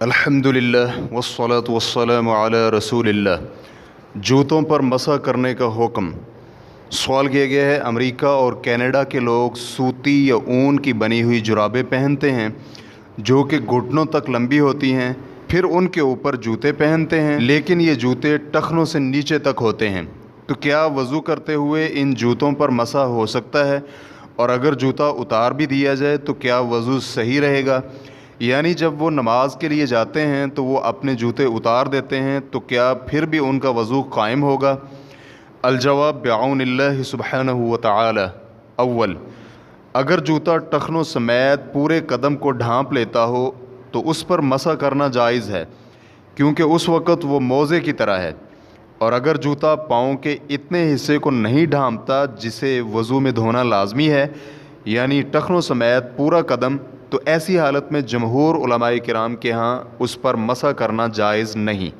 الحمدللہ والصلاة والسلام علی رسول اللہ۔ جوتوں پر مسح کرنے کا حکم۔ سوال کیا گیا ہے، امریکہ اور کینیڈا کے لوگ سوتی یا اون کی بنی ہوئی جرابیں پہنتے ہیں جو کہ گھٹنوں تک لمبی ہوتی ہیں، پھر ان کے اوپر جوتے پہنتے ہیں، لیکن یہ جوتے ٹخنوں سے نیچے تک ہوتے ہیں۔ تو کیا وضو کرتے ہوئے ان جوتوں پر مسح ہو سکتا ہے؟ اور اگر جوتا اتار بھی دیا جائے تو کیا وضو صحیح رہے گا؟ یعنی جب وہ نماز کے لیے جاتے ہیں تو وہ اپنے جوتے اتار دیتے ہیں، تو کیا پھر بھی ان کا وضو قائم ہوگا؟ الجواب بعون اللہ سبحانہ وتعالی۔ اول، اگر جوتا ٹخنوں سمیت پورے قدم کو ڈھانپ لیتا ہو تو اس پر مسح کرنا جائز ہے، کیونکہ اس وقت وہ موزے کی طرح ہے۔ اور اگر جوتا پاؤں کے اتنے حصے کو نہیں ڈھانپتا جسے وضو میں دھونا لازمی ہے، یعنی ٹخنوں سمیت پورا قدم، تو ایسی حالت میں جمہور علماء کرام کے ہاں اس پر مسح کرنا جائز نہیں۔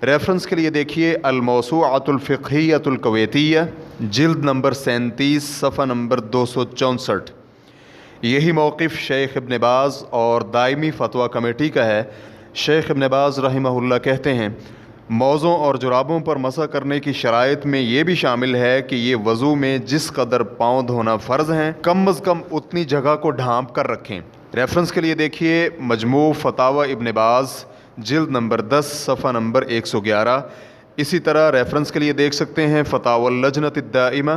ریفرنس کے لیے دیکھیے الموسوعۃ الفقہیۃ الکویتیہ، جلد نمبر 37، صفحہ نمبر 264۔ یہی موقف شیخ ابن باز اور دائمی فتویٰ کمیٹی کا ہے۔ شیخ ابن باز رحمہ اللہ کہتے ہیں، موزوں اور جرابوں پر مسح کرنے کی شرائط میں یہ بھی شامل ہے کہ یہ وضو میں جس قدر پاؤں دھونا فرض ہیں، کم از کم اتنی جگہ کو ڈھانپ کر رکھیں۔ ریفرنس کے لیے دیکھیے مجموع فتاوی ابن باز، جلد نمبر 10، صفحہ نمبر 111۔ اسی طرح ریفرنس کے لیے دیکھ سکتے ہیں فتاوی اللجنۃ الدائمہ،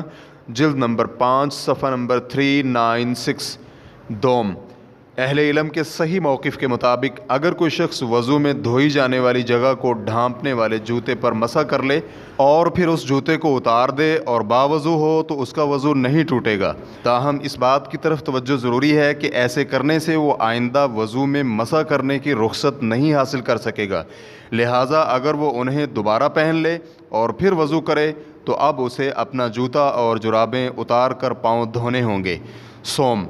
جلد نمبر 5، صفحہ نمبر 396۔ دوم، اہل علم کے صحیح موقف کے مطابق اگر کوئی شخص وضو میں دھوئی جانے والی جگہ کو ڈھانپنے والے جوتے پر مسح کر لے اور پھر اس جوتے کو اتار دے اور باوضو ہو تو اس کا وضو نہیں ٹوٹے گا۔ تاہم اس بات کی طرف توجہ ضروری ہے کہ ایسے کرنے سے وہ آئندہ وضو میں مسح کرنے کی رخصت نہیں حاصل کر سکے گا، لہٰذا اگر وہ انہیں دوبارہ پہن لے اور پھر وضو کرے تو اب اسے اپنا جوتا اور جرابیں اتار کر پاؤں دھونے ہوں گے۔ سوم،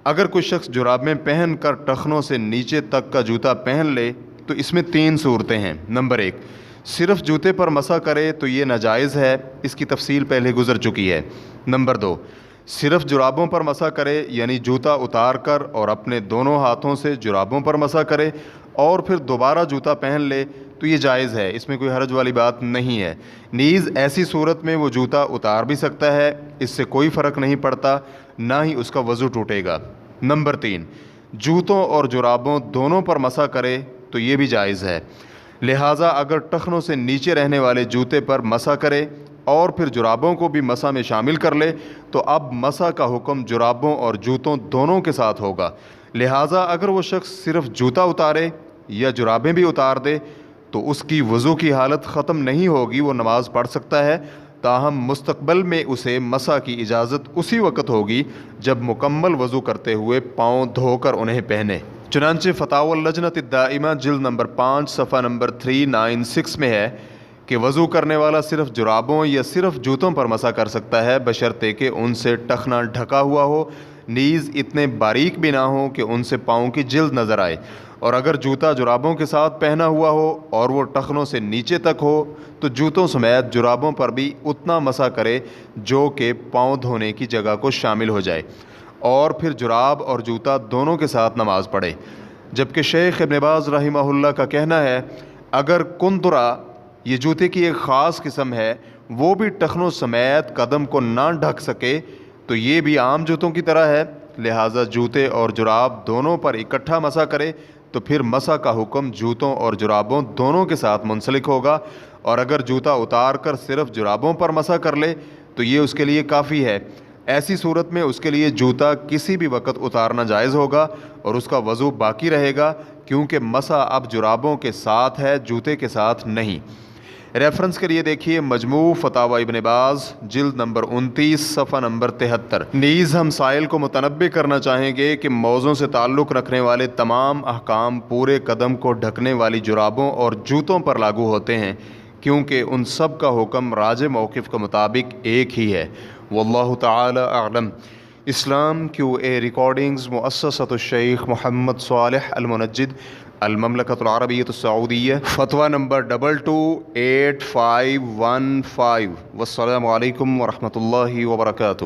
اگر کوئی شخص جرابیں پہن کر ٹخنوں سے نیچے تک کا جوتا پہن لے تو اس میں 3 صورتیں ہیں۔ نمبر 1، صرف جوتے پر مسح کرے تو یہ ناجائز ہے، اس کی تفصیل پہلے گزر چکی ہے۔ نمبر 2، صرف جرابوں پر مسح کرے، یعنی جوتا اتار کر اور اپنے دونوں ہاتھوں سے جرابوں پر مسح کرے اور پھر دوبارہ جوتا پہن لے تو یہ جائز ہے، اس میں کوئی حرج والی بات نہیں ہے۔ نیز ایسی صورت میں وہ جوتا اتار بھی سکتا ہے، اس سے کوئی فرق نہیں پڑتا، نہ ہی اس کا وضو ٹوٹے گا۔ نمبر 3، جوتوں اور جرابوں دونوں پر مسح کرے تو یہ بھی جائز ہے، لہٰذا اگر ٹخنوں سے نیچے رہنے والے جوتے پر مسح کرے اور پھر جرابوں کو بھی مسح میں شامل کر لے تو اب مسح کا حکم جرابوں اور جوتوں دونوں کے ساتھ ہوگا، لہٰذا اگر وہ شخص صرف جوتا اتارے یا جرابیں بھی اتار دے تو اس کی وضو کی حالت ختم نہیں ہوگی، وہ نماز پڑھ سکتا ہے، تاہم مستقبل میں اسے مسح کی اجازت اسی وقت ہوگی جب مکمل وضو کرتے ہوئے پاؤں دھو کر انہیں پہنے۔ چنانچہ فتاوی اللجنۃ الدائمہ، جلد نمبر 5، صفحہ نمبر 396 میں ہے کہ وضو کرنے والا صرف جرابوں یا صرف جوتوں پر مسح کر سکتا ہے، بشرطے کہ ان سے ٹخنا ڈھکا ہوا ہو، نیز اتنے باریک بھی نہ ہوں کہ ان سے پاؤں کی جلد نظر آئے، اور اگر جوتا جرابوں کے ساتھ پہنا ہوا ہو اور وہ ٹخنوں سے نیچے تک ہو تو جوتوں سمیت جرابوں پر بھی اتنا مسح کرے جو کہ پاؤں دھونے کی جگہ کو شامل ہو جائے، اور پھر جراب اور جوتا دونوں کے ساتھ نماز پڑھے۔ جبکہ شیخ ابن باز رحمہ اللہ کا کہنا ہے اگر کنترا، یہ جوتے کی ایک خاص قسم ہے، وہ بھی ٹخنوں سمیت قدم کو نہ ڈھک سکے تو یہ بھی عام جوتوں کی طرح ہے، لہٰذا جوتے اور جراب دونوں پر اکٹھا مسح کرے تو پھر مسح کا حکم جوتوں اور جرابوں دونوں کے ساتھ منسلک ہوگا، اور اگر جوتا اتار کر صرف جرابوں پر مسح کر لے تو یہ اس کے لیے کافی ہے۔ ایسی صورت میں اس کے لیے جوتا کسی بھی وقت اتارنا جائز ہوگا اور اس کا وضو باقی رہے گا، کیونکہ مسح اب جرابوں کے ساتھ ہے، جوتے کے ساتھ نہیں۔ ریفرنس کے لیے دیکھیے مجموع فتاوی ابن باز، جلد نمبر 29، صفحہ نمبر 73۔ نیز ہم سائل کو متنبہ کرنا چاہیں گے کہ موزوں سے تعلق رکھنے والے تمام احکام پورے قدم کو ڈھکنے والی جرابوں اور جوتوں پر لاگو ہوتے ہیں، کیونکہ ان سب کا حکم راجح موقف کے مطابق ایک ہی ہے۔ واللہ تعالی اعلم۔ اسلام QA ریکارڈنگز، مؤسسۃ الشیخ محمد صالح المنجد، المملکۃ العربیۃ السعودیہ، فتویٰ نمبر 228515۔ والسلام علیکم ورحمۃ اللہ وبرکاتہ۔